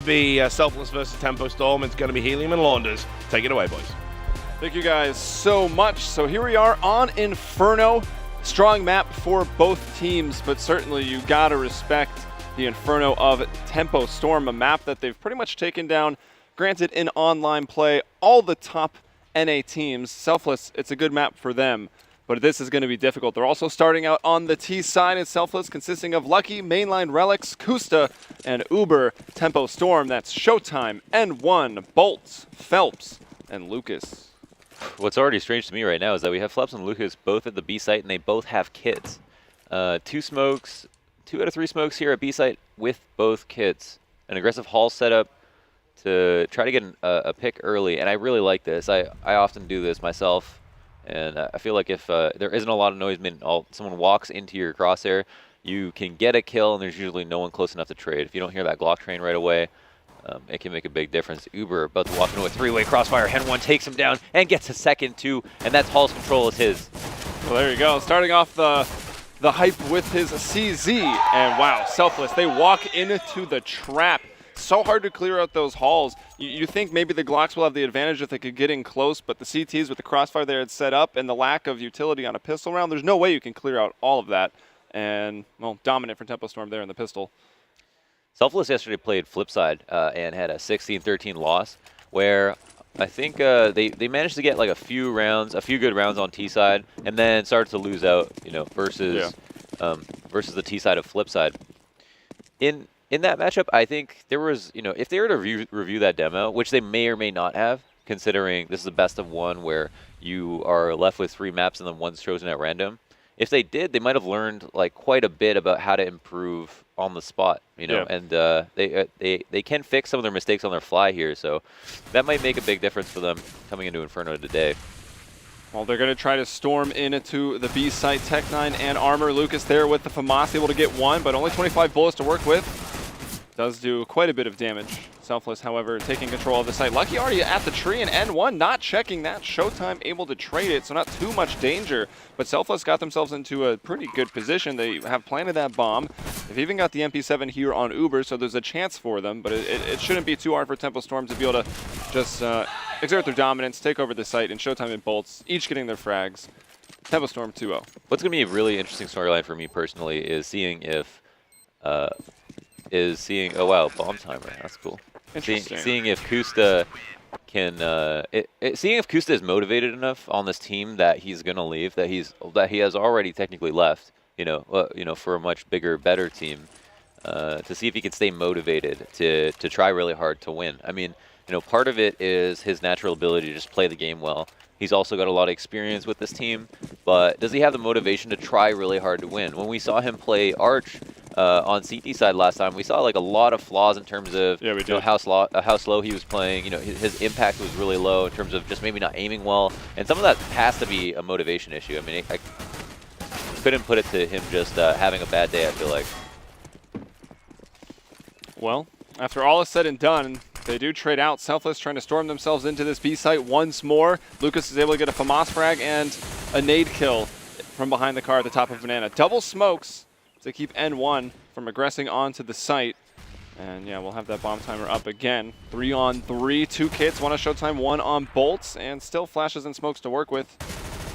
be Selfless versus Tempo Storm. It's going to be Helium and Launders. Take it away, boys. Thank you guys so much. So here we are on Inferno. Strong map for both teams, but certainly you gotta respect the Inferno of Tempo Storm, a map that they've pretty much taken down, granted in online play, all the top NA teams. Selfless, it's a good map for them, but this is going to be difficult. They're also starting out on the T side in Selfless, consisting of Lucky, Mainline Relics, Kusta, and Uber. Tempo Storm, that's Showtime, N1, Bolts, Phelps, and Lucas. What's already strange to me right now is that we have Phelps and Lucas both at the B site, and they both have kits. 2 out of 3 smokes here at B site with both kits. An aggressive haul setup to try to get a pick early, and I really like this. I often do this myself, and I feel like if there isn't a lot of noise, someone walks into your crosshair, you can get a kill, and there's usually no one close enough to trade. If you don't hear that Glock train right away, it can make a big difference. Uber about to walk into a 3-way crossfire. Hen1 takes him down and gets a second too, and that's Hall's control is his. Well, there you go. Starting off the hype with his CZ, and wow, Selfless, they walk into the trap. So hard to clear out those halls. You think maybe the Glocks will have the advantage if they could get in close, but the CTs with the crossfire they had set up and the lack of utility on a pistol round, there's no way you can clear out all of that. And, well, dominant for Tempo Storm there in the pistol. Selfless yesterday played Flipside and had a 16-13 loss, where I think they managed to get like a few good rounds on T side, and then started to lose out, versus the T side of Flipside. In that matchup, I think there was, if they were to review that demo, which they may or may not have, considering this is a best of 1 where you are left with 3 maps and then one's chosen at random. If they did, they might have learned like quite a bit about how to improve on the spot, and they can fix some of their mistakes on their fly here, so that might make a big difference for them coming into Inferno today. Well, they're going to try to storm into the B site. Tech9 and Armor. Lucas there with the FAMAS, able to get 1, but only 25 bullets to work with. Does do quite a bit of damage. Selfless, however, taking control of the site. Lucky already at the tree, and N1 not checking that. Showtime able to trade it, so not too much danger. But Selfless got themselves into a pretty good position. They have planted that bomb. They've even got the MP7 here on Uber, so there's a chance for them. But it shouldn't be too hard for Tempo Storm to be able to just exert their dominance, take over the site, and Showtime and Bolts each getting their frags. Tempo Storm 2-0. What's going to be a really interesting storyline for me personally is seeing if oh wow, bomb timer, that's cool. Seeing if Kusta can seeing if Kusta is motivated enough on this team that he's gonna leave, that he has already technically left, for a much bigger, better team, to see if he can stay motivated to try really hard to win. I mean, part of it is his natural ability to just play the game well. He's also got a lot of experience with this team, but does he have the motivation to try really hard to win? When we saw him play Arch on CT side last time, we saw like a lot of flaws in terms of how slow he was playing. His impact was really low in terms of just maybe not aiming well, and some of that has to be a motivation issue. I mean, I couldn't put it to him just having a bad day, I feel like. Well, after all is said and done, they do trade out. Selfless trying to storm themselves into this B site once more. Lucas is able to get a FAMAS frag and a nade kill from behind the car at the top of Banana. Double smokes to keep N1 from aggressing onto the site. And yeah, we'll have that bomb timer up again. 3-on-3, 2 kits, 1 on Showtime, 1 on Bolts, and still flashes and smokes to work with.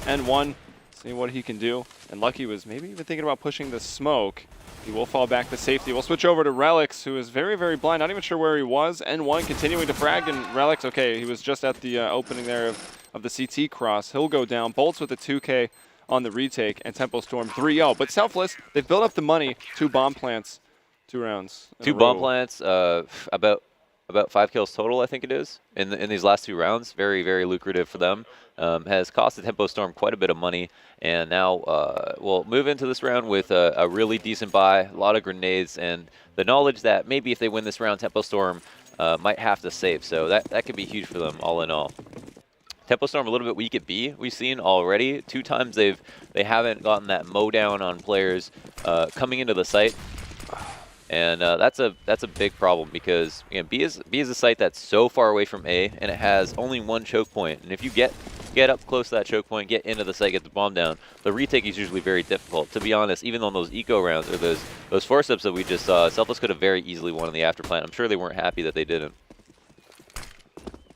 N1, see what he can do. And Lucky was maybe even thinking about pushing the smoke. He will fall back to safety. We'll switch over to Relics, who is very, very blind. Not even sure where he was. N1 continuing to frag, and Relics, okay, he was just at the opening there of the CT cross. He'll go down. Bolts with a 2K on the retake, and Tempo Storm 3-0. But Selfless, they've built up the money. 2 bomb plants, 2 rounds. 2 bomb plants, about 5 kills total, I think it is, in these last 2 rounds. Very, very lucrative for them. Has cost the Tempo Storm quite a bit of money, and now we'll move into this round with a really decent buy, a lot of grenades, and the knowledge that maybe if they win this round, Tempo Storm might have to save. So that could be huge for them, all in all. Tempo Storm a little bit weak at B, we've seen already. 2 times they haven't gotten that mow down on players coming into the site. And that's a big problem because B is a site that's so far away from A, and it has only 1 choke point. And if you get get up close to that choke point, get into the site, get the bomb down. The retake is usually very difficult. To be honest, even on those eco rounds or those forceps that we just saw, Selfless could have very easily won in the afterplant. I'm sure they weren't happy that they didn't.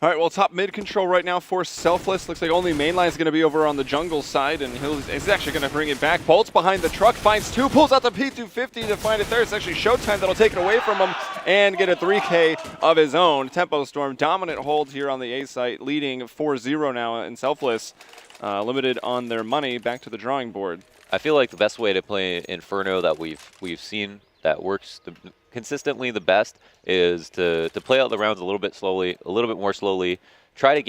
All right, well, top mid control right now for Selfless. Looks like only mainline is going to be over on the jungle side, and he's actually going to bring it back. Bolts behind the truck, finds two, pulls out the P250 to find it there. It's actually Showtime that'll take it away from him and get a 3K of his own. Tempo Storm, dominant hold here on the A site, leading 4-0 now in Selfless. Limited on their money, back to the drawing board. I feel like the best way to play Inferno that we've seen that works consistently the best is to play out the rounds a little bit slowly, a little bit more slowly. Try to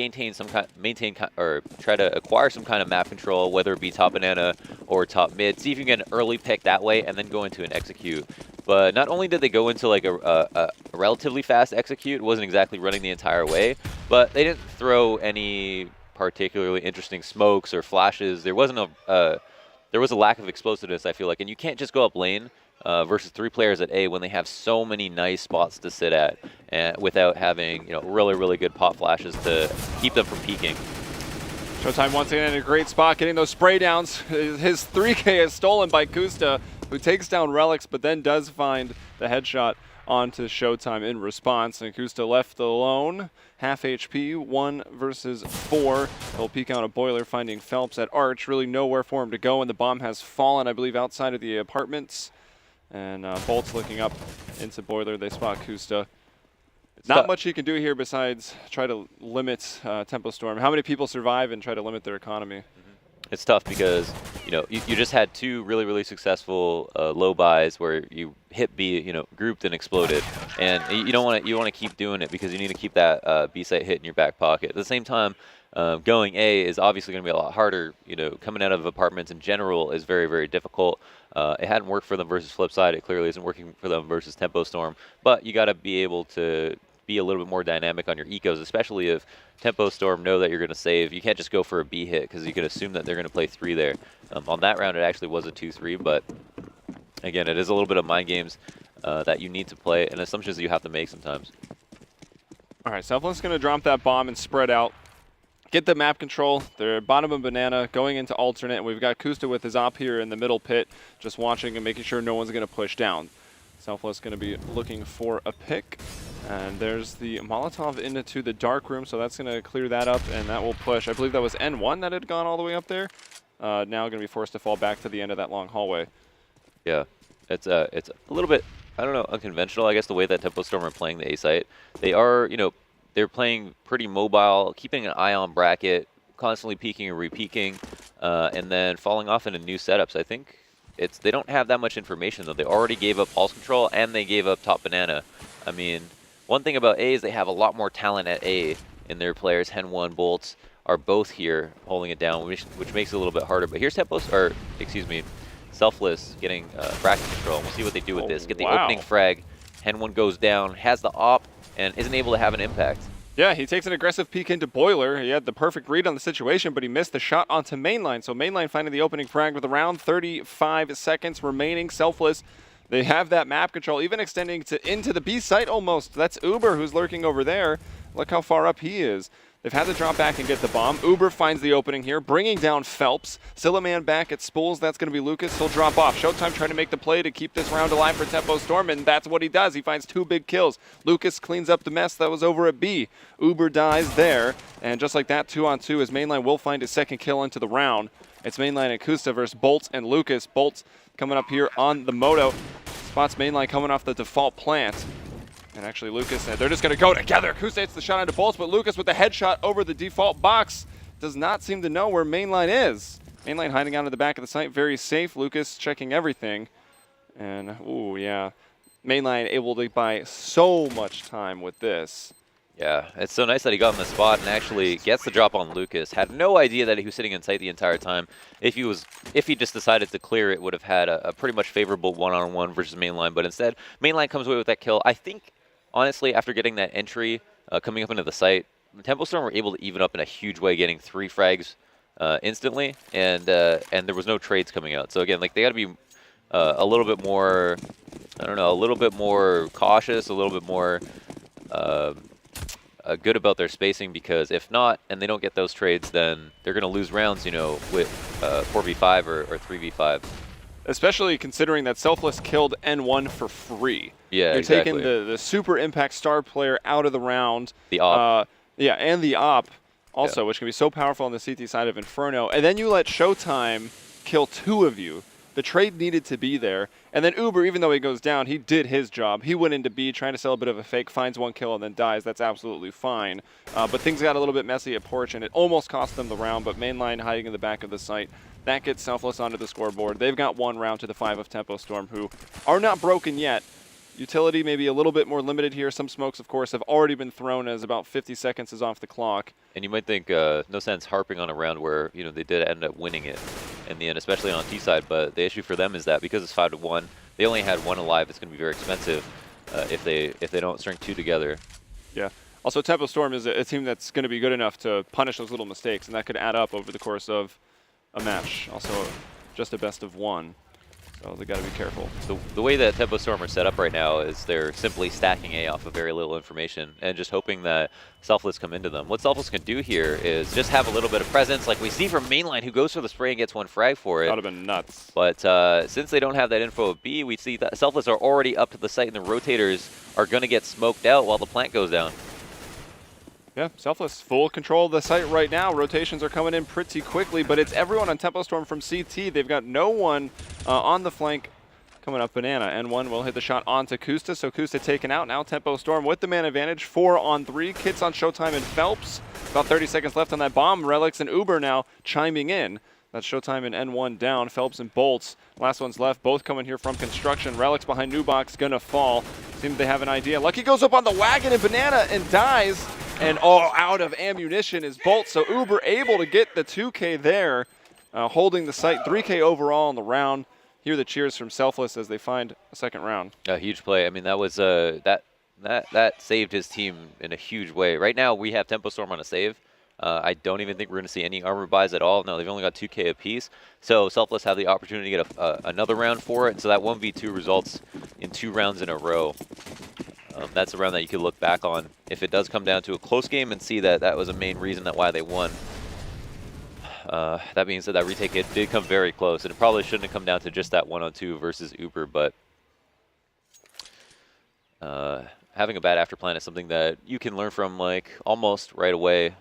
try to acquire some kind of map control, whether it be top banana or top mid. See if you can get an early pick that way, and then go into an execute. But not only did they go into like a relatively fast execute, it wasn't exactly running the entire way, but they didn't throw any particularly interesting smokes or flashes. There was a lack of explosiveness, I feel like, and you can't just go up lane versus 3 players at A when they have so many nice spots to sit at, and without having really good pop flashes to keep them from peeking. Showtime once again in a great spot, getting those spray downs. His 3K is stolen by Kusta, who takes down Relics, but then does find the headshot onto Showtime in response. And Kusta left alone, half HP, 1 versus 4. He'll peek out a boiler, finding Phelps at Arch. Really nowhere for him to go, and the bomb has fallen, I believe, outside of the apartments. And Bolt's looking up into boiler. They spot Kusta. Not much he can do here besides try to limit Tempo Storm. How many people survive and try to limit their economy? It's tough because you just had 2 really successful low buys where you hit B, grouped and exploded, and you want to keep doing it because you need to keep that B site hit in your back pocket. At the same time, going A is obviously going to be a lot harder. Coming out of apartments in general is very difficult. It hadn't worked for them versus Flipside. It clearly isn't working for them versus Tempo Storm. But you got to be able to be a little bit more dynamic on your ecos, especially if Tempo Storm know that you're going to save. You can't just go for a B hit because you can assume that they're going to play 3 there. On that round, it actually was a 2-3, but again, it is a little bit of mind games that you need to play and assumptions that you have to make sometimes. All right, Selfless is going to drop that bomb and spread out. Get the map control. They're bottom of banana, going into alternate, and we've got Kusta with his op here in the middle pit, just watching and making sure no one's going to push down. Selfless going to be looking for a pick. And there's the Molotov into the dark room, so that's going to clear that up, and that will push. I believe that was N1 that had gone all the way up there. Now going to be forced to fall back to the end of that long hallway. Yeah, it's a little bit, I don't know, unconventional, I guess, the way that Tempo Storm are playing the A site. They are, they're playing pretty mobile, keeping an eye on bracket, constantly peeking and re-peeking, and then falling off into new setups. I think they don't have that much information, though. They already gave up pulse control, and they gave up top banana. I mean, one thing about A is they have a lot more talent at A in their players. Hen1, Bolts are both here holding it down, which makes it a little bit harder. But here's Selfless getting bracket control. We'll see what they do with this. Get the opening frag. Hen1 goes down, has the op, and isn't able to have an impact. Yeah, he takes an aggressive peek into boiler. He had the perfect read on the situation, but he missed the shot onto mainline. So mainline finding the opening frag with around 35 seconds remaining. Selfless, they have that map control, even extending into the B site almost. That's Uber who's lurking over there. Look how far up he is. They've had to drop back and get the bomb. Uber finds the opening here, bringing down Phelps. Still a man back at Spools. That's going to be Lucas. He'll drop off. Showtime trying to make the play to keep this round alive for Tempo Storm, and that's what he does. He finds 2 big kills. Lucas cleans up the mess that was over at B. Uber dies there, and just like that, 2-on-2, as mainline will find his 2nd kill into the round. It's mainline and Kusta versus Bolts and Lucas. Bolts coming up here on the moto. Spots mainline coming off the default plant. And actually Lucas, they're just going to go together. Kusta hits the shot into Bolts, but Lucas with the headshot over the default box does not seem to know where mainline is. Mainline hiding out of the back of the site, very safe. Lucas checking everything. And, ooh, yeah. Mainline able to buy so much time with this. Yeah, it's so nice that he got in the spot and actually gets the drop on Lucas. Had no idea that he was sitting in sight the entire time. If he just decided to clear it, would have had a pretty much favorable one-on-one versus mainline. But instead, mainline comes away with that kill. I think, honestly, after getting that entry coming up into the site, Tempo Storm were able to even up in a huge way, getting 3 frags instantly, and there was no trades coming out. So again, like, they got to be a little bit more, I don't know, a little bit more cautious, a little bit more good about their spacing, because if not, and they don't get those trades, then they're going to lose rounds, you know, with 4v5 or 3v5. Especially considering that Selfless killed N1 for free. Yeah, You're exactly. taking the super impact star player out of the round. The op. Yeah, and the op also, which can be so powerful on the CT side of Inferno. And then you let Showtime kill 2 of you. The trade needed to be there. And then Uber, even though he goes down, he did his job. He went into B, trying to sell a bit of a fake, finds 1 kill, and then dies. That's absolutely fine. But things got a little bit messy at Porch, and it almost cost them the round, but mainline hiding in the back of the site. That gets Selfless onto the scoreboard. They've got 1 round to the 5 of Tempo Storm, who are not broken yet. Utility maybe a little bit more limited here. Some smokes, of course, have already been thrown as about 50 seconds is off the clock. And you might think no sense harping on a round where, you know, they did end up winning it in the end, especially on T side. But the issue for them is that because it's 5-1, they only had 1 alive. It's going to be very expensive if they don't string 2 together. Yeah. Also, Tempo Storm is a team that's going to be good enough to punish those little mistakes, and that could add up over the course of a match. Also, just a best of 1. So they got to be careful. The way that Tempo Storm are set up right now is they're simply stacking A off of very little information and just hoping that Selfless come into them. What Selfless can do here is just have a little bit of presence, like we see from Mainline, who goes for the spray and gets 1 frag for it. That would have been nuts. But since they don't have that info of B, we see that Selfless are already up to the site, and the rotators are going to get smoked out while the plant goes down. Yeah, Selfless, full control of the site right now. Rotations are coming in pretty quickly, but it's everyone on Tempo Storm from CT. They've got no one on the flank coming up Banana. N1 will hit the shot onto Kusta, so Kusta taken out. Now Tempo Storm with the man advantage, 4-on-3. Kits on Showtime and Phelps. About 30 seconds left on that bomb. Relics and Uber now chiming in. That's Showtime and N1 down. Phelps and Bolts, last one's left, both coming here from construction. Relics behind Nubox, gonna fall. Seems they have an idea. Lucky goes up on the wagon and Banana and dies. And all out of ammunition is Bolt, so Uber able to get the 2K there, holding the site. 3K overall in the round. Hear the cheers from Selfless as they find a second round. A huge play. I mean, that was that saved his team in a huge way. Right now, we have Tempo Storm on a save. I don't even think we're going to see any armor buys at all. No, they've only got 2K apiece. So Selfless have the opportunity to get another round for it. And so that 1v2 results in 2 rounds in a row. That's a round that you could look back on if it does come down to a close game and see that that was a main reason that why they won. That being said, that retake did come very close, and it probably shouldn't have come down to just that 1-on-2 versus Uber, but having a bad after plan is something that you can learn from like almost right away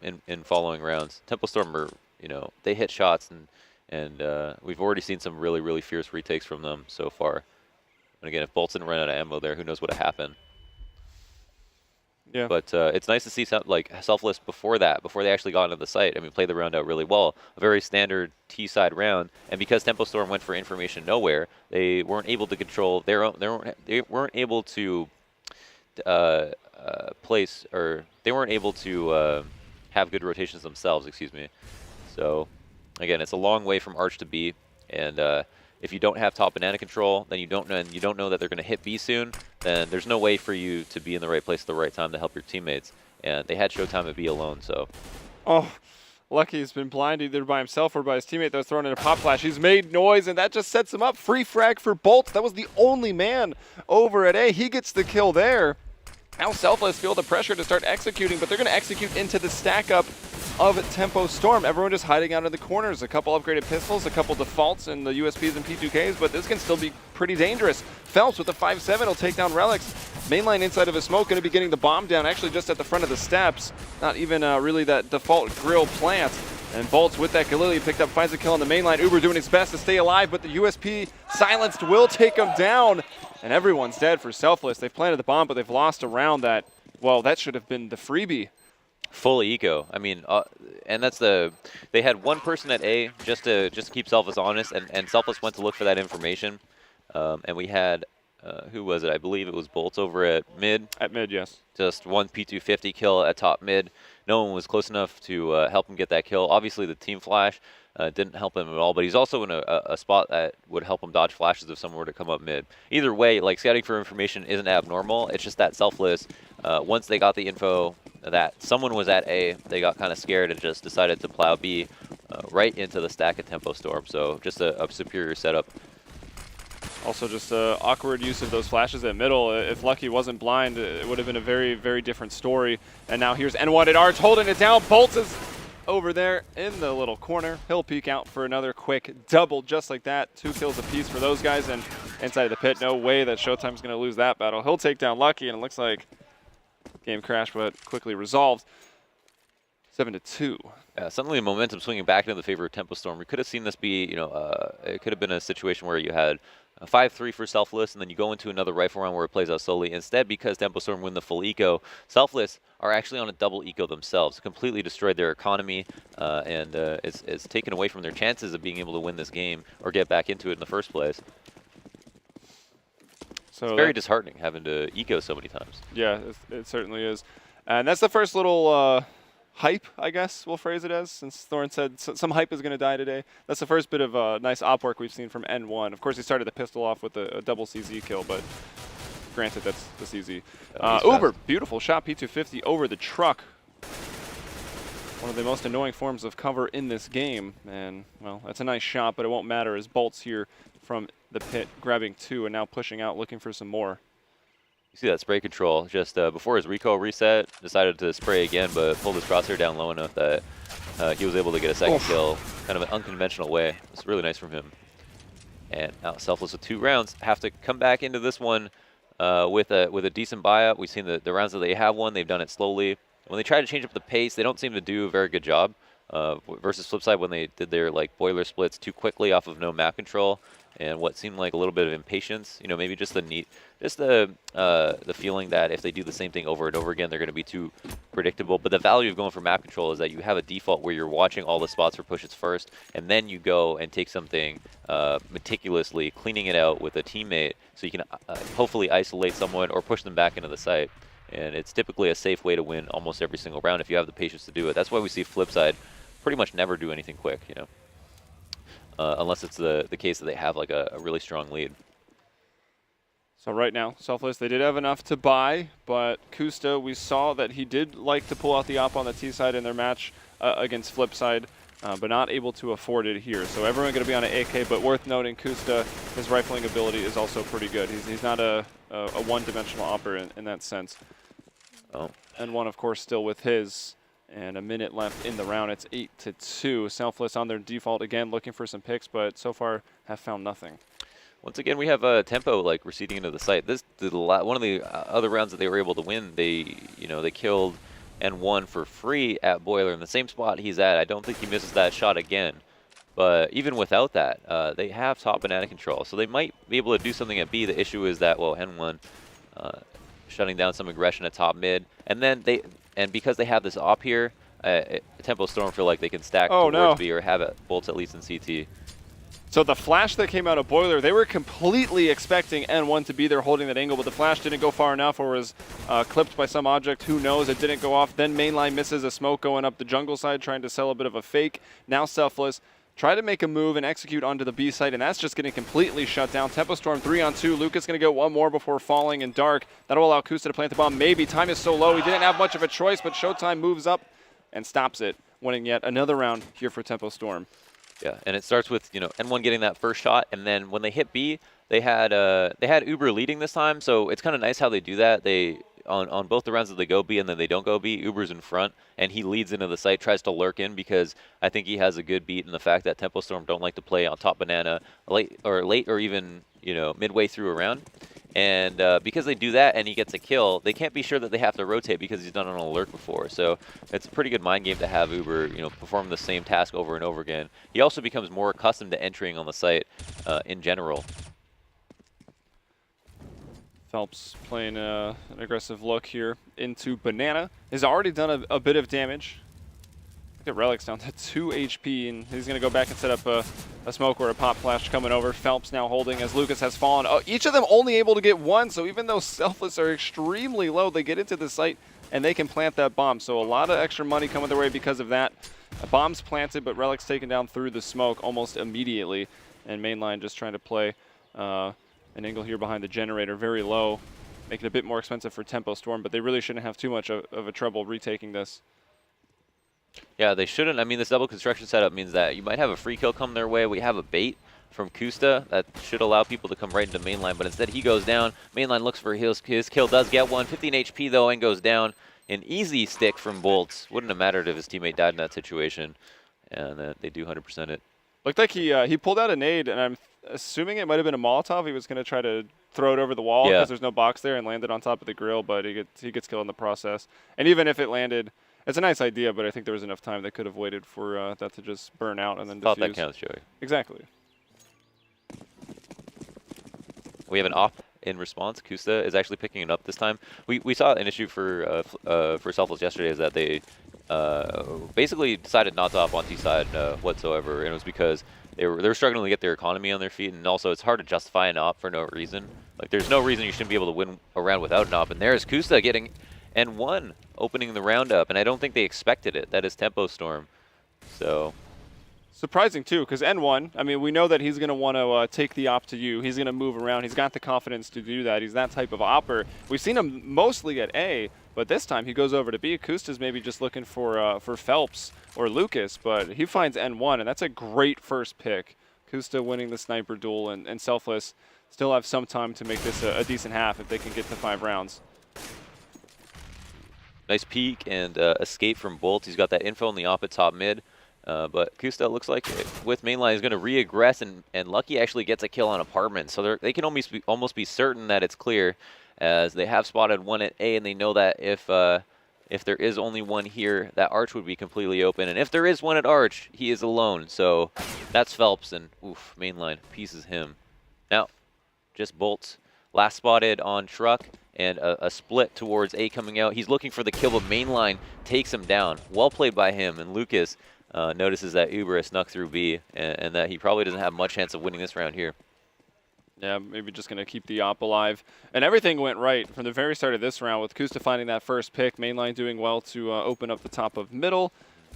in following rounds. Tempo Storm are, you know, they hit shots, and we've already seen some really, really fierce retakes from them so far. And again, if Bolts didn't run out of ammo there, who knows what would have happened. Yeah. But it's nice to see like Selfless before that, before they actually got into the site. I mean, played the round out really well. A very standard T-side round. And because Tempo Storm went for information nowhere, they weren't able to control their own. They weren't able to place, or they weren't able to have good rotations themselves. Excuse me. So again, it's a long way from Arch to B, and if you don't have top banana control, then you don't know that they're going to hit B soon, then there's no way for you to be in the right place at the right time to help your teammates. And they had Showtime at B alone, so. Oh, Lucky's been blind either by himself or by his teammate that was thrown in a pop flash. He's made noise, and that just sets him up. Free frag for Bolt. That was the only man over at A. He gets the kill there. Now Selfless feel the pressure to start executing, but they're going to execute into the stack up of Tempo Storm. Everyone just hiding out in the corners. A couple upgraded pistols, a couple defaults in the USPs and P2Ks, but this can still be pretty dangerous. Phelps with the 5-7 will take down Relics. Mainline inside of a smoke, going to be getting the bomb down, actually just at the front of the steps. Not even really that default grill plant. And Bolts with that Galileo picked up, finds a kill on the mainline. Uber doing his best to stay alive, but the USP silenced will take him down. And everyone's dead for Selfless. They've planted the bomb, but they've lost a round that, well, that should have been the freebie. Full eco. I mean, and that's they had one person at A just to keep Selfless honest, and Selfless went to look for that information. And we had, who was it? I believe it was Bolts over at mid. At mid, yes. Just one P250 kill at top mid. No one was close enough to help him get that kill. Obviously, the team flash didn't help him at all, but he's also in a spot that would help him dodge flashes if someone were to come up mid. Either way, like, scouting for information isn't abnormal. It's just that Selfless, once they got the info that someone was at A, they got kind of scared and just decided to plow B right into the stack of Tempo Storm. So just a superior setup. Also just awkward use of those flashes at middle. If Lucky wasn't blind, it would have been a very, very different story. And now here's N1 at Arch holding it down. Bolts is over there in the little corner. He'll peek out for another quick double just like that. 2 kills apiece for those guys. And inside the pit, no way that Showtime's going to lose that battle. He'll take down Lucky, and it looks like game crashed, but quickly resolved. 7-2. Yeah, suddenly momentum swinging back into the favor of Tempo Storm. We could have seen this be, it could have been a situation where you had a 5-3 for Selfless, and then you go into another rifle round where it plays out slowly. Instead, because Tempo Storm win the full eco, Selfless are actually on a double eco themselves. Completely destroyed their economy, and it's taken away from their chances of being able to win this game or get back into it in the first place. So it's very disheartening having to eco so many times. Yeah, it certainly is. And that's the first little hype, I guess we'll phrase it as, since Thorn said some hype is going to die today. That's the first bit of nice op work we've seen from N1. Of course, he started the pistol off with a double CZ kill, but granted, that's CZ. Uber, beautiful shot, P250 over the truck. One of the most annoying forms of cover in this game. And, well, that's a nice shot, but it won't matter as Bolt's here from the pit, grabbing 2 and now pushing out, looking for some more. You see that spray control just before his recoil reset, decided to spray again, but pulled his crosshair down low enough that he was able to get a second kill, kind of an unconventional way. It's really nice from him. And now Selfless with 2 rounds, have to come back into this one with a decent buyout. We've seen the rounds that they have won, they've done it slowly. When they try to change up the pace, they don't seem to do a very good job. Versus Flipside when they did their boiler splits too quickly off of no map control and what seemed like a little bit of impatience, maybe just the feeling that if they do the same thing over and over again, they're going to be too predictable. But the value of going for map control is that you have a default where you're watching all the spots for pushes first, and then you go and take something meticulously, cleaning it out with a teammate, so you can hopefully isolate someone or push them back into the site. And it's typically a safe way to win almost every single round if you have the patience to do it. That's why we see Flipside pretty much never do anything quick, unless it's the case that they have a really strong lead. So right now, Selfless, they did have enough to buy, but Kusta, we saw that he did like to pull out the op on the T side in their match against Flipside, but not able to afford it here. So everyone going to be on an AK, but worth noting, Kusta, his rifling ability is also pretty good. He's not a one-dimensional opper in that sense. Oh. N1, of course, still with his. And a minute left in the round. It's 8-2. Selfless on their default again, looking for some picks, but so far have found nothing. Once again, we have Tempo receding into the site. One of the other rounds that they were able to win. They killed N1 for free at Boiler in the same spot he's at. I don't think he misses that shot again. But even without that, they have top banana control, so they might be able to do something at B. The issue is that N1 shutting down some aggression at top mid, and then because they have this op here, Tempo Storm feel like they can stack towards B or have it bolts at least in CT. So the flash that came out of Boiler, they were completely expecting N1 to be there holding that angle, but the flash didn't go far enough or was clipped by some object. Who knows? It didn't go off. Then Mainline misses a smoke going up the jungle side, trying to sell a bit of a fake. Now Selfless try to make a move and execute onto the B site, and that's just getting completely shut down. Tempo Storm 3-on-2. Lucas going to get one more before falling in dark. That'll allow Kusta to plant the bomb. Maybe. Time is so low. He didn't have much of a choice, but Showtime moves up and stops it, winning yet another round here for Tempo Storm. Yeah, and it starts with N1 getting that first shot, and then when they hit B, they had Uber leading this time, so it's kind of nice how they do that. They on both the rounds that they go B and then they don't go B, Uber's in front, and he leads into the site, tries to lurk in because I think he has a good beat in the fact that Tempo Storm don't like to play on top banana late or even midway through a round. And because they do that and he gets a kill, they can't be sure that they have to rotate because he's done an alert before. So it's a pretty good mind game to have Uber, perform the same task over and over again. He also becomes more accustomed to entering on the site in general. Phelps playing an aggressive look here into Banana. Has already done a bit of damage. Look at Relic's down to 2 HP, and he's going to go back and set up a smoke or a pop flash coming over. Phelps now holding as Lucas has fallen. Oh, each of them only able to get one, so even though Selfless are extremely low, they get into the site and they can plant that bomb. So a lot of extra money coming their way because of that. A bomb's planted, but Relic's taken down through the smoke almost immediately. And Mainline just trying to play an angle here behind the generator, very low, making it a bit more expensive for Tempo Storm, but they really shouldn't have too much of a trouble retaking this. Yeah, they shouldn't. I mean, this double construction setup means that you might have a free kill come their way. We have a bait from Kusta. That should allow people to come right into mainline, but instead he goes down. Mainline looks for his kill, does get one. 15 HP though, and goes down. An easy stick from Bolts. Wouldn't have mattered if his teammate died in that situation. And they do 100% it. Looked like he pulled out a nade, and I'm assuming it might have been a Molotov. He was going to try to throw it over the wall because there's no box there, and landed on top of the grill, but he gets killed in the process. And even if it landed, it's a nice idea, but I think there was enough time they could have waited for that to just burn out and then Thought defuse. that counts, Joey. Exactly. We have an op in response. Kusta is actually picking it up this time. We saw an issue for Selfless yesterday is that they basically decided not to op on T side whatsoever, and it was because they were struggling to get their economy on their feet, and also it's hard to justify an op for no reason. Like there's no reason you shouldn't be able to win a round without an op, and there's Kusta getting N1 opening the round up, and I don't think they expected it. That is Tempo Storm, so. Surprising, too, because N1, I mean, we know that he's going to want to take the op to you. He's going to move around. He's got the confidence to do that. He's that type of opper. We've seen him mostly at A, but this time he goes over to B. Kusta's maybe just looking for Phelps or Lucas, but he finds N1, and that's a great first pick. Kusta winning the sniper duel, and Selfless still have some time to make this a decent half if they can get to 5 rounds. Nice peek and escape from Bolt. He's got that info in the op at top mid. But Kusta looks like with mainline is going to re-aggress, and Lucky actually gets a kill on Apartment. So they can almost be certain that it's clear, as they have spotted one at A, and they know that if there is only one here, that Arch would be completely open. And if there is one at Arch, he is alone. So that's Phelps, and oof, mainline pieces him. Now, just Bolts. Last spotted on Truck, and a split towards A coming out. He's looking for the kill, but mainline takes him down. Well played by him, and Lucas notices that Uber has snuck through B, and that he probably doesn't have much chance of winning this round here. Yeah, maybe just going to keep the op alive. And everything went right from the very start of this round, with Kusta finding that first pick, mainline doing well to open up the top of middle,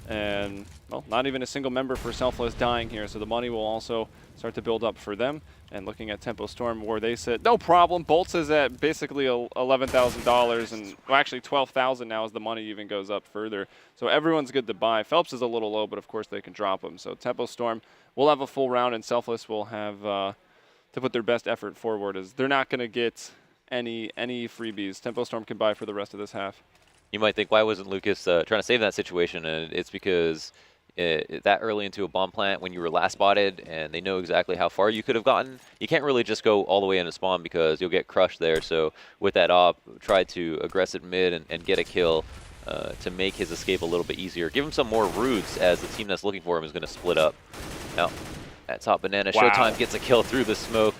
and, well, not even a single member for Selfless dying here, so the money will also start to build up for them. And looking at Tempo Storm, where they said, no problem, Bolts is at basically $11,000, and well, actually $12,000 now as the money even goes up further. So everyone's good to buy. Phelps is a little low, but of course they can drop him. So Tempo Storm will have a full round, and Selfless will have to put their best effort forward, as they're not going to get any freebies. Tempo Storm can buy for the rest of this half. You might think, why wasn't Lucas trying to save that situation? And it's because that early into a bomb plant, when you were last spotted and they know exactly how far you could have gotten, you can't really just go all the way into spawn because you'll get crushed there. So with that op, try to aggress it mid and get a kill to make his escape a little bit easier. Give him some more roots, as the team that's looking for him is going to split up. Now, at top banana, wow. Showtime gets a kill through the smoke,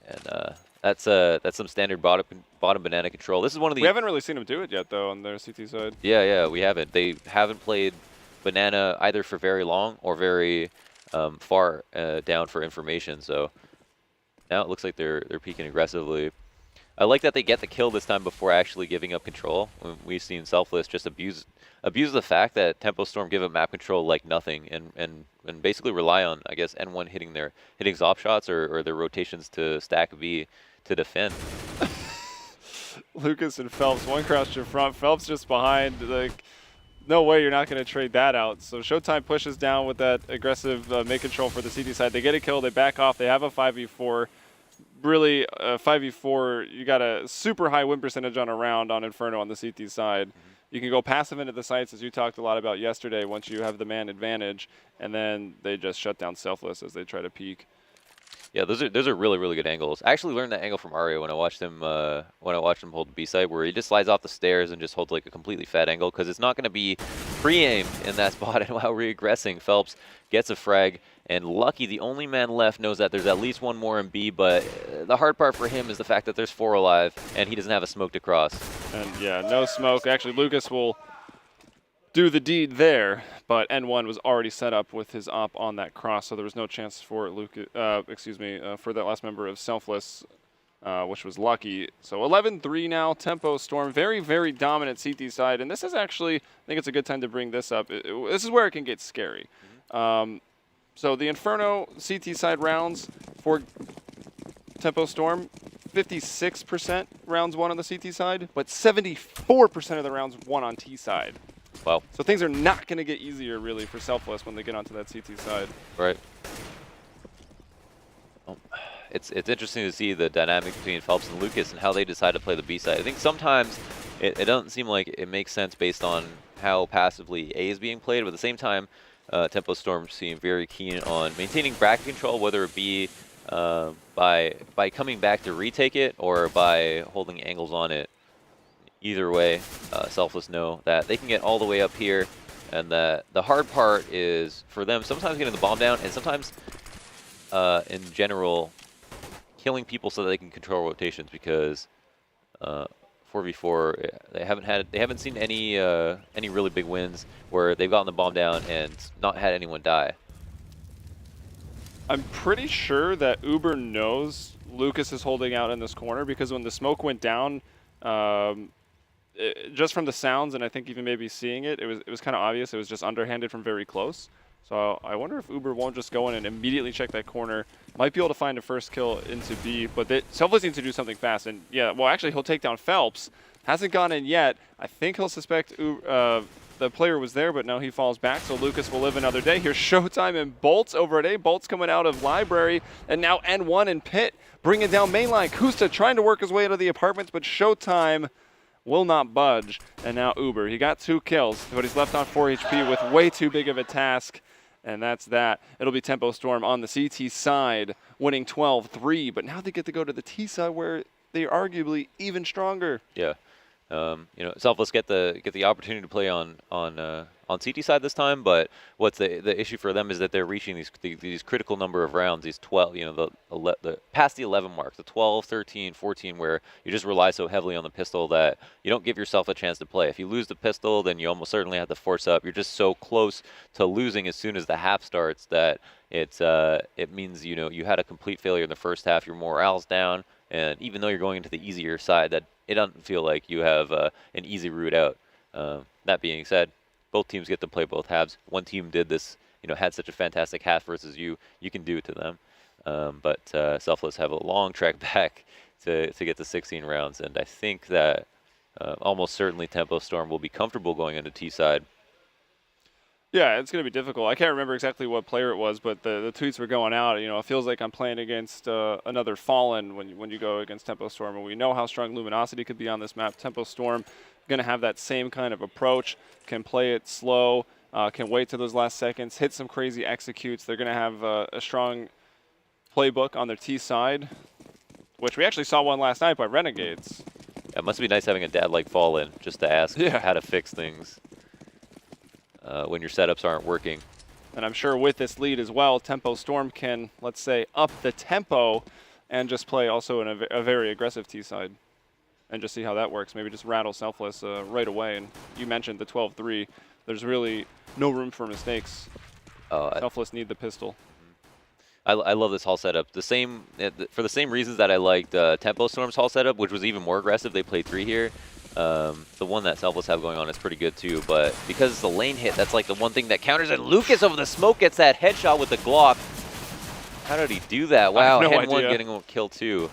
and that's some standard bottom banana control. This is one of the. We haven't really seen him do it yet, though, on their CT side. Yeah, we haven't. They haven't played banana either for very long or very far down for information. So now it looks like they're peeking aggressively. I like that they get the kill this time before actually giving up control. We've seen Selfless just abuse the fact that Tempo Storm give up map control like nothing, and basically rely on, I guess, N1 hitting op shots or their rotations to stack B to defend. Lucas and Phelps, one crouched in front, Phelps just behind. Like, no way you're not going to trade that out. So Showtime pushes down with that aggressive make control for the CT side. They get a kill, they back off, they have a 5v4. Really, 5v4, you got a super high win percentage on a round on Inferno on the CT side. You can go passive into the sites, as you talked a lot about yesterday, once you have the man advantage, and then they just shut down Selfless as they try to peek. Yeah, those are really good angles. I actually learned that angle from Ario when I watched him hold the B side, where he just slides off the stairs and just holds like a completely fat angle, because it's not going to be pre-aimed in that spot. And while re-aggressing, Phelps gets a frag, and Lucky, the only man left, knows that there's at least one more in B, but the hard part for him is the fact that there's 4 alive, and he doesn't have a smoke to cross. And yeah, no smoke. Actually, Lucas will do the deed there, but N1 was already set up with his op on that cross, so there was no chance for for that last member of Selfless, which was Lucky. So 11-3 now, Tempo Storm, very dominant CT side, and this is actually, I think it's a good time to bring this up. This is where it can get scary. So the Inferno CT side rounds for Tempo Storm, 56% rounds won on the CT side, but 74% of the rounds won on T side. Wow. So things are not going to get easier, really, for Selfless when they get onto that CT side. Right. It's interesting to see the dynamic between Phelps and Lucas and how they decide to play the B side. I think sometimes it doesn't seem like it makes sense based on how passively A is being played, but at the same time, Tempo Storm seem very keen on maintaining bracket control, whether it be by coming back to retake it or by holding angles on it. Either way, Selfless know that they can get all the way up here, and that the hard part is for them sometimes getting the bomb down, and sometimes in general killing people so that they can control rotations, because 4v4 they haven't seen any really big wins where they've gotten the bomb down and not had anyone die. I'm pretty sure that Uber knows Lucas is holding out in this corner, because when the smoke went down, just from the sounds, and I think even maybe seeing it, it was kind of obvious. It was just underhanded from very close. So I wonder if Uber won't just go in and immediately check that corner. Might be able to find a first kill into B, but Selfless needs to do something fast. And yeah, well, actually, he'll take down Phelps. Hasn't gone in yet. I think he'll suspect the player was there, but no, he falls back. So Lucas will live another day. Here's Showtime and Bolts over at A. Bolts coming out of Library, and now N1 and Pit bringing down mainline. Kusta trying to work his way out of the apartments, but Showtime will not budge. And now Uber, he got 2 kills, but he's left on 4 HP with way too big of a task. And that's that. It'll be Tempo Storm on the CT side, winning 12-3. But now they get to go to the T side, where they're arguably even stronger. Yeah. You know, Selfless get the opportunity to play on CT side this time, but what's the issue for them is that they're reaching these critical number of rounds, these 12, you know, the past the 11 mark, the 12, 13, 14, where you just rely so heavily on the pistol that you don't give yourself a chance to play. If you lose the pistol, then you almost certainly have to force up. You're just so close to losing as soon as the half starts that it means, you know, you had a complete failure in the first half, your morale's down, and even though you're going into the easier side, that it doesn't feel like you have an easy route out. That being said, both teams get to play both halves. One team did this, you know, had such a fantastic half versus you can do it to them. But Selfless have a long trek back to get to 16 rounds, and I think that almost certainly Tempo Storm will be comfortable going into T side. Yeah, it's going to be difficult. I can't remember exactly what player it was, but the tweets were going out. You know, it feels like I'm playing against another Fallen when you go against Tempo Storm, and we know how strong Luminosity could be on this map. Tempo Storm going to have that same kind of approach, can play it slow, can wait to those last seconds, hit some crazy executes. They're going to have a strong playbook on their T side, which we actually saw one last night by Renegades. Yeah, it must be nice having a dad like Fallen just to ask how to fix things when your setups aren't working. And I'm sure with this lead as well, Tempo Storm can, let's say, up the tempo and just play also in a very aggressive T side and just see how that works. Maybe just rattle Selfless right away. And you mentioned the 12-3. There's really no room for mistakes. Selfless need the pistol. I love this hall setup. For the same reasons that I liked Tempo Storm's hall setup, which was even more aggressive. They played 3 here. The one that Selfless have going on is pretty good too, but because it's the lane hit, that's like the one thing that counters it. Lucas over the smoke gets that headshot with the Glock. How did he do that? Wow, N1 getting a kill too.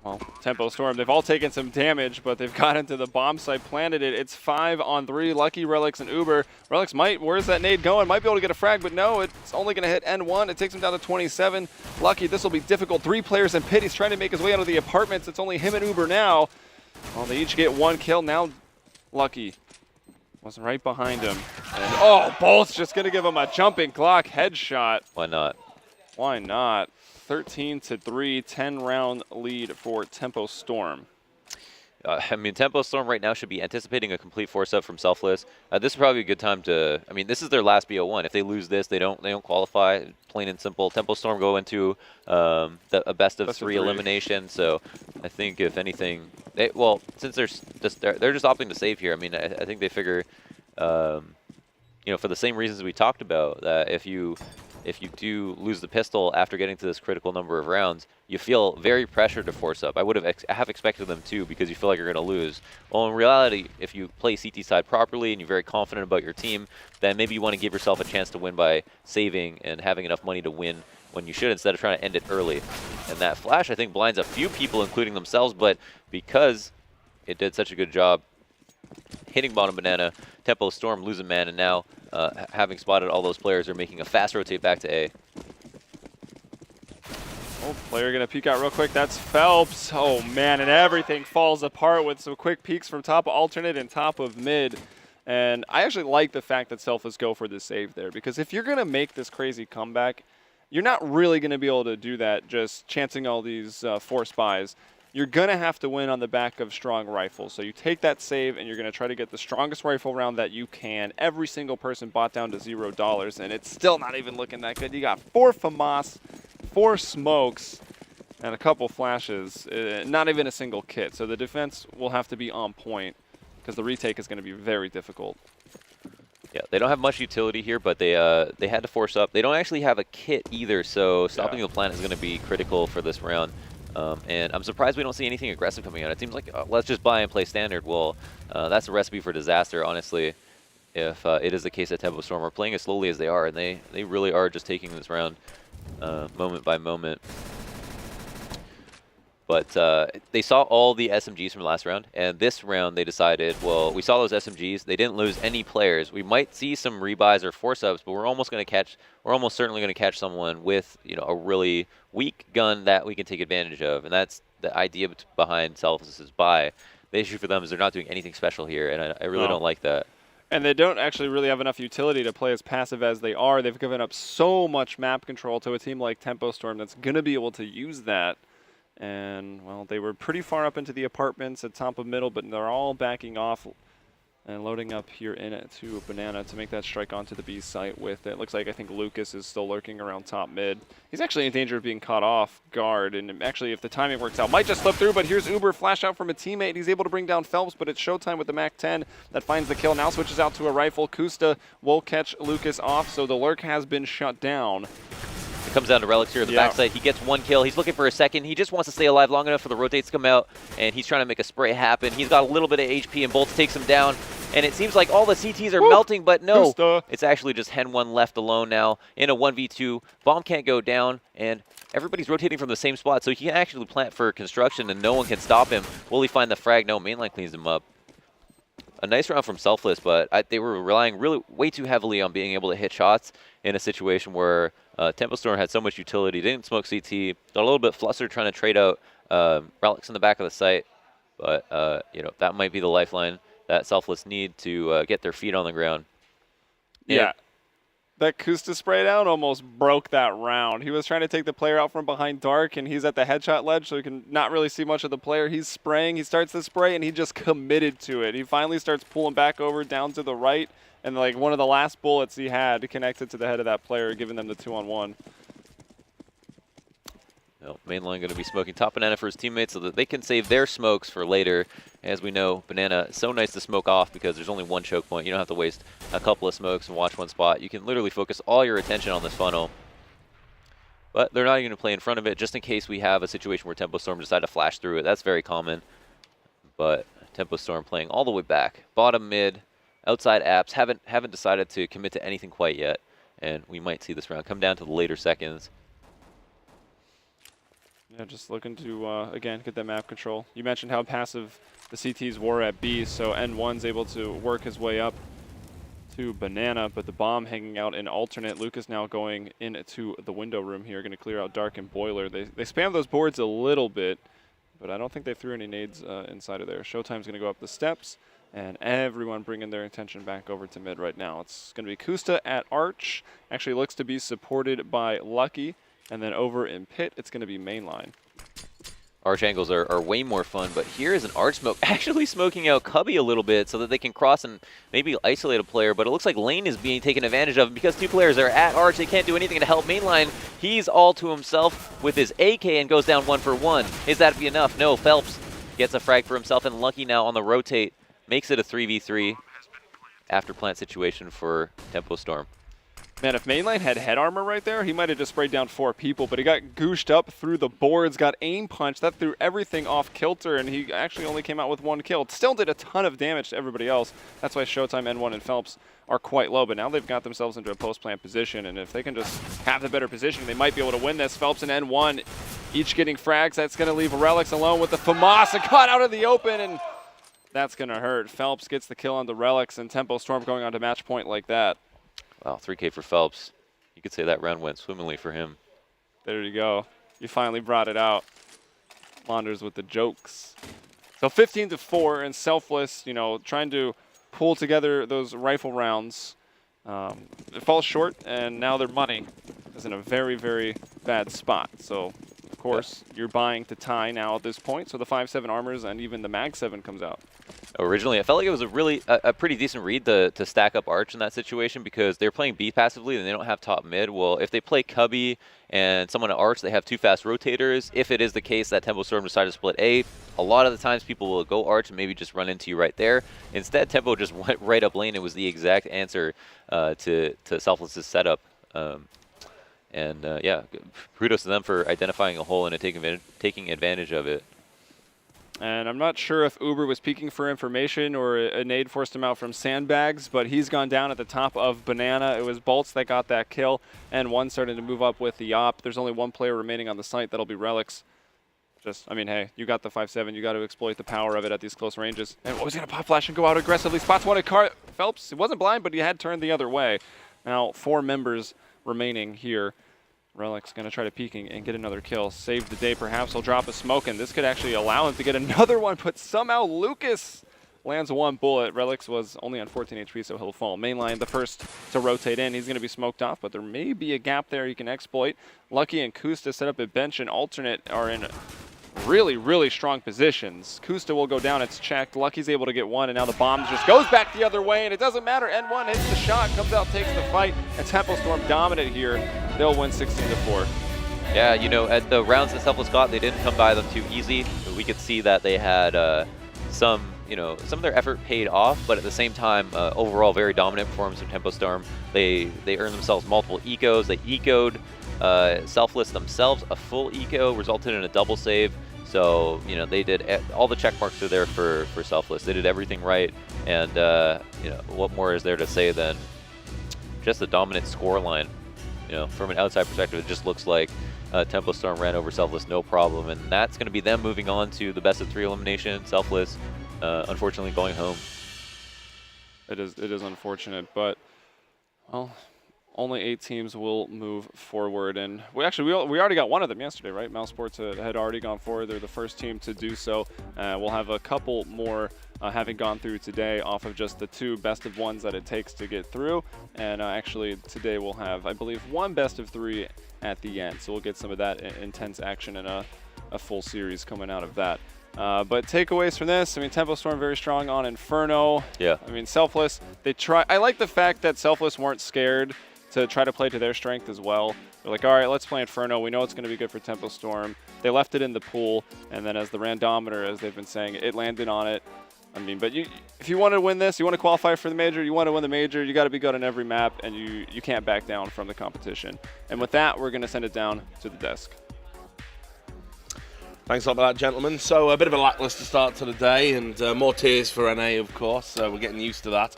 Well, Tempo Storm, they've all taken some damage, but they've got into the bomb site, planted it. It's 5-on-3. Lucky, Relics, and Uber. Relics where's that nade going? Might be able to get a frag, but no, it's only going to hit N1. It takes him down to 27. Lucky, this will be difficult. 3 players in Pit. He's trying to make his way out of the apartments. It's only him and Uber now. Well, they each get 1 kill. Now Lucky was right behind him. And, Bolt's just going to give him a jumping Glock headshot. Why not? Why not? 13-3, 10-round lead for Tempo Storm. I mean, Tempo Storm right now should be anticipating a complete force-up from Selfless. This is probably a good time to. I mean, this is their last BO1. If they lose this, they don't qualify. Plain and simple. Tempo Storm go into a best of three elimination. So I think if anything, since they're just opting to save here. I mean, I think they figure, you know, for the same reasons we talked about, that if you do lose the pistol after getting to this critical number of rounds, you feel very pressured to force up. I have expected them to, because you feel like you're going to lose. Well, in reality, if you play CT side properly and you're very confident about your team, then maybe you want to give yourself a chance to win by saving and having enough money to win when you should, instead of trying to end it early. And that flash, I think, blinds a few people, including themselves, but because it did such a good job hitting bottom banana, Tempo Storm losing man, and now having spotted all those players, are making a fast rotate back to A. Oh, player gonna peek out real quick. That's Phelps. Oh man, and everything falls apart with some quick peeks from top alternate and top of mid. And I actually like the fact that Selfless go for the save there, because if you're gonna make this crazy comeback, you're not really gonna be able to do that just chancing all these force buys. You're gonna have to win on the back of strong rifles. So you take that save and you're gonna try to get the strongest rifle round that you can. Every single person bought down to $0, and it's still not even looking that good. You got 4 FAMAS, 4 smokes, and a couple flashes. Not even a single kit. So the defense will have to be on point, because the retake is gonna be very difficult. Yeah, they don't have much utility here, but they had to force up. They don't actually have a kit either, so stopping the plant is going to be critical for this round. And I'm surprised we don't see anything aggressive coming out. It seems like, let's just buy and play standard. Well, that's a recipe for disaster, honestly, if it is the case at Tempo Storm. We're playing as slowly as they are, and they really are just taking this round moment by moment. But they saw all the SMGs from last round, and this round they decided, well, we saw those SMGs. They didn't lose any players. We might see some rebuys or force ups, but we're almost certainly going to catch someone with, you know, a really weak gun that we can take advantage of, and that's the idea behind Selfless's buy. The issue for them is they're not doing anything special here, and I really don't like that. And they don't actually really have enough utility to play as passive as they are. They've given up so much map control to a team like Tempo Storm that's going to be able to use that. And, well, they were pretty far up into the apartments at top of middle, but they're all backing off and loading up here into Banana to make that strike onto the B site with it. Looks like I think Lucas is still lurking around top mid. He's actually in danger of being caught off guard, and actually if the timing works out, might just slip through, but here's Uber, flash out from a teammate. He's able to bring down Phelps, but it's Showtime with the MAC-10 that finds the kill. Now switches out to a rifle. Kusta will catch Lucas off, so the lurk has been shut down. It comes down to Relics here at the backside. He gets 1 kill. He's looking for a second. He just wants to stay alive long enough for the rotates to come out, and he's trying to make a spray happen. He's got a little bit of HP, and Bolts takes him down. And it seems like all the CTs are melting, but no. Kusta. It's actually just Hen 1 left alone now in a 1v2. Bomb can't go down, and everybody's rotating from the same spot, so he can actually plant for construction, and no one can stop him. Will he find the frag? No, mainline cleans him up. A nice round from Selfless, but they were relying way too heavily on being able to hit shots in a situation where Tempo Storm had so much utility. They didn't smoke CT. They're a little bit flustered trying to trade out Relics in the back of the site, but you know, that might be the lifeline that Selfless need to get their feet on the ground. Yeah. That Kusta spray down almost broke that round. He was trying to take the player out from behind Dark, and he's at the headshot ledge, so he can not really see much of the player. He's spraying. He starts the spray, and he just committed to it. He finally starts pulling back over down to the right, and like one of the last bullets he had connected to the head of that player, giving them the 2-on-1. No, mainline going to be smoking top Banana for his teammates so that they can save their smokes for later. As we know, Banana, so nice to smoke off because there's only 1 choke point. You don't have to waste a couple of smokes and watch one spot. You can literally focus all your attention on this funnel. But they're not even going to play in front of it just in case we have a situation where Tempo Storm decide to flash through it. That's very common. But Tempo Storm playing all the way back. Bottom mid, outside apps, haven't decided to commit to anything quite yet. And we might see this round come down to the later seconds. Yeah, just looking to, again, get that map control. You mentioned how passive the CTs were at B, so N1's able to work his way up to Banana, but the bomb hanging out in alternate. Lucas now going into the window room here, going to clear out Dark and Boiler. They spam those boards a little bit, but I don't think they threw any nades inside of there. Showtime's going to go up the steps, and everyone bringing their attention back over to mid right now. It's going to be Kusta at Arch. Actually looks to be supported by Lucky. And then over in pit, it's going to be mainline. Arch angles are way more fun, but here is an Arch smoke actually smoking out Cubby a little bit so that they can cross and maybe isolate a player, but it looks like Lane is being taken advantage of because 2 players are at Arch. They can't do anything to help mainline. He's all to himself with his AK and goes down 1 for 1. Is that be enough? No, Phelps gets a frag for himself, and Lucky now on the rotate makes it a 3v3 after plant situation for Tempo Storm. Man, if mainline had head armor right there, he might have just sprayed down 4 people, but he got gooshed up through the boards, got aim punched. That threw everything off kilter, and he actually only came out with 1 kill. Still did a ton of damage to everybody else. That's why Showtime, N1, and Phelps are quite low, but now they've got themselves into a post-plant position, and if they can just have the better position, they might be able to win this. Phelps and N1 each getting frags. That's going to leave Relics alone with the FAMAS and caught out of the open, and that's going to hurt. Phelps gets the kill on the Relics, and Tempo Storm going on to match point like that. Wow, 3K for Phelps. You could say that round went swimmingly for him. There you go. You finally brought it out. Launders with the jokes. So 15-4, and Selfless, you know, trying to pull together those rifle rounds. It falls short, and now their money is in a very, very bad spot. So, of course, you're buying to tie now at this point. So the 5.7 armors and even the Mag 7 comes out. Originally, I felt like it was a really a pretty decent read to stack up Arch in that situation because they're playing B passively and they don't have top mid. Well, if they play Cubby and someone at Arch, they have 2 fast rotators. If it is the case that Tempo Storm decided to split A, a lot of the times people will go Arch and maybe just run into you right there. Instead, Tempo just went right up lane. It was the exact answer to Selfless's setup. Yeah, kudos to them for identifying a hole and taking advantage of it. And I'm not sure if Uber was peeking for information or a nade forced him out from sandbags, but he's gone down at the top of Banana. It was Bolts that got that kill, and one started to move up with the op. There's only one player remaining on the site. That'll be Relics. I mean, hey, you got the 5.7. You got to exploit the power of it at these close ranges. And what was going to pop flash and go out aggressively? Spots one at Phelps. He wasn't blind, but he had turned the other way. Now 4 members remaining here. Relic's going to try to peek and get another kill. Save the day, perhaps. He'll drop a smoke, and this could actually allow him to get another one, but somehow Lucas lands 1 bullet. Relics was only on 14 HP, so he'll fall. Mainline, the first to rotate in. He's going to be smoked off, but there may be a gap there he can exploit. Lucky and Kusta set up a bench, and Alternate are in really, really strong positions. Kusta will go down. It's checked. Lucky's able to get one, and now the bomb just goes back the other way, and it doesn't matter. N1 hits the shot, comes out, takes the fight, and Tempo Storm dominant here. They'll win 16-4. Yeah, you know, at the rounds that Selfless got, they didn't come by them too easy. We could see that they had some of their effort paid off, but at the same time, overall very dominant performance from Tempo Storm. They earned themselves multiple ecos. They ecoed Selfless themselves. A full eco resulted in a double save. So, you know, they did all the check marks are there for Selfless. They did everything right, and you know, what more is there to say than just a dominant score line? You know, from an outside perspective, it just looks like Tempo Storm ran over Selfless no problem, and that's going to be them moving on to the best of 3 elimination. Selfless, unfortunately, going home. It is unfortunate, but well, only 8 teams will move forward, and we already got one of them yesterday, right? Mouse Sports had already gone forward. They're the first team to do so. We'll have a couple more having gone through today off of just the 2 best of 1s that it takes to get through, and actually today we'll have, I believe, 1 best of 3 at the end, so we'll get some of that intense action and a full series coming out of that. But takeaways from this, I mean, Tempo Storm very strong on Inferno. Yeah. I mean, Selfless, I like the fact that Selfless weren't scared to try to play to their strength as well. They're like, all right, let's play Inferno. We know it's going to be good for Tempo Storm. They left it in the pool, and then as the randometer, as they've been saying, it landed on it. I mean, but if you want to win this, you want to qualify for the major, you want to win the major, you got to be good on every map, and you can't back down from the competition. And with that, we're going to send it down to the desk. Thanks a lot for that, gentlemen. So a bit of a lackluster start to the day, and more tears for NA, of course. We're getting used to that.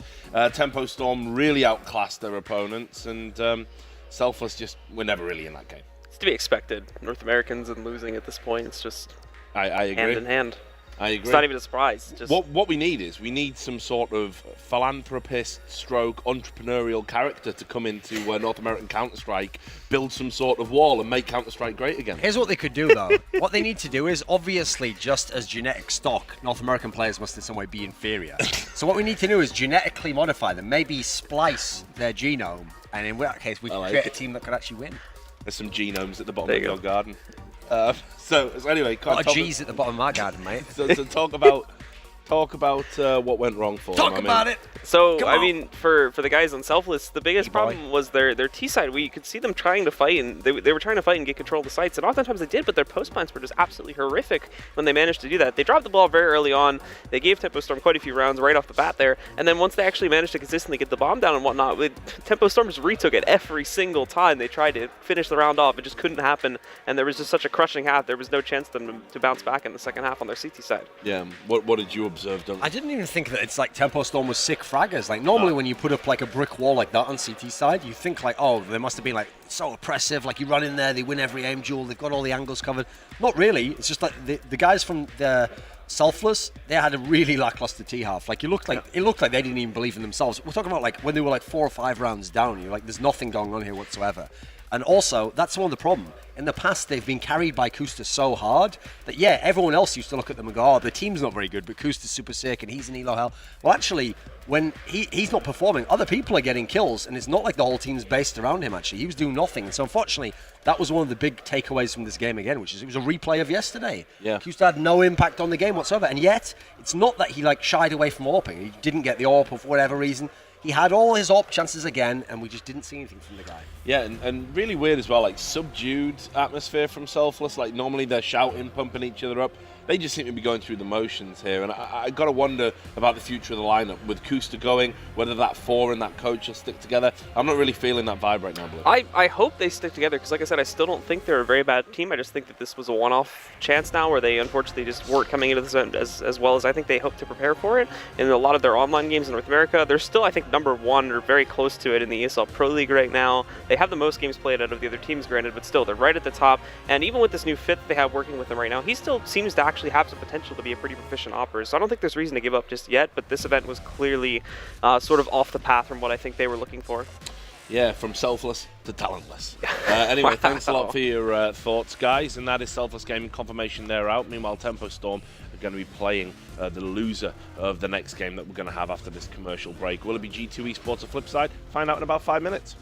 Tempo Storm really outclassed their opponents, and Selfless just were never really in that game. It's to be expected. North Americans and losing at this point, it's just I agree. Hand in hand. I agree. It's not even a surprise. Just what we need is some sort of philanthropist stroke entrepreneurial character to come into North American Counter-Strike, build some sort of wall and make Counter-Strike great again. Here's what they could do, though. What they need to do is, obviously, just as genetic stock, North American players must in some way be inferior. So what we need to do is genetically modify them, maybe splice their genome, and in that case, we can create a team that could actually win. There's some genomes at the bottom of your garden. So anyway, a lot of G's at the bottom of my garden, mate. So talk about what went wrong for them. Talk about it. So, I mean, for the guys on Selfless, the biggest problem was their T side. We could see them trying to fight, and they were trying to fight and get control of the sites, and oftentimes they did, but their post plans were just absolutely horrific when they managed to do that. They dropped the ball very early on. They gave Tempo Storm quite a few rounds right off the bat there, and then once they actually managed to consistently get the bomb down and whatnot, Tempo Storm just retook it every single time they tried to finish the round off. It just couldn't happen, and there was just such a crushing half. There was no chance for them to bounce back in the second half on their CT side. Yeah, what did you observe, Duncan? I didn't even think that it's like Tempo Storm was sick fraggers. Like, normally when you put up like a brick wall like that on CT side, you think like, oh, they must have been like so oppressive, like you run in there, they win every aim duel, they've got all the angles covered. Not really. It's just like the guys from the Selfless, they had a really lackluster T-half. Like, it looked like they didn't even believe in themselves. We're talking about like when they were like 4 or 5 rounds down, you're like, there's nothing going on here whatsoever. And also, that's one of the problem. In the past, they've been carried by Kusta so hard that, yeah, everyone else used to look at them and go, oh, the team's not very good, but Kusta's super sick and he's in elo hell. Well, actually, when he's not performing, other people are getting kills, and it's not like the whole team's based around him, actually. He was doing nothing. And so, unfortunately, that was one of the big takeaways from this game again, which is it was a replay of yesterday. Yeah. Kusta had no impact on the game whatsoever. And yet, it's not that he shied away from AWPing. He didn't get the AWP for whatever reason. He had all his AWP chances again, and we just didn't see anything from the guy. Yeah, and really weird as well, like subdued atmosphere from Selfless. Like normally they're shouting, pumping each other up. They just seem to be going through the motions here, and I got to wonder about the future of the lineup with Kusta going, whether that 4 and that coach will stick together. I'm not really feeling that vibe right now, Blue. I hope they stick together because, like I said, I still don't think they're a very bad team. I just think that this was a one-off chance now where they unfortunately just weren't coming into this event as well as I think they hope to prepare for it. In a lot of their online games in North America, they're still, I think, #1 or very close to it in the ESL Pro League right now. They have the most games played out of the other teams, granted, but still, they're right at the top. And even with this new fit that they have working with them right now, he still seems to actually have some potential to be a pretty proficient operator. So I don't think there's reason to give up just yet, but this event was clearly sort of off the path from what I think they were looking for. Yeah, from selfless to talentless. Anyway, thanks a lot for your thoughts, guys. And that is Selfless Gaming confirmation they're out. Meanwhile, Tempo Storm are going to be playing the loser of the next game that we're going to have after this commercial break. Will it be G2 Esports or Flipside? Find out in about 5 minutes.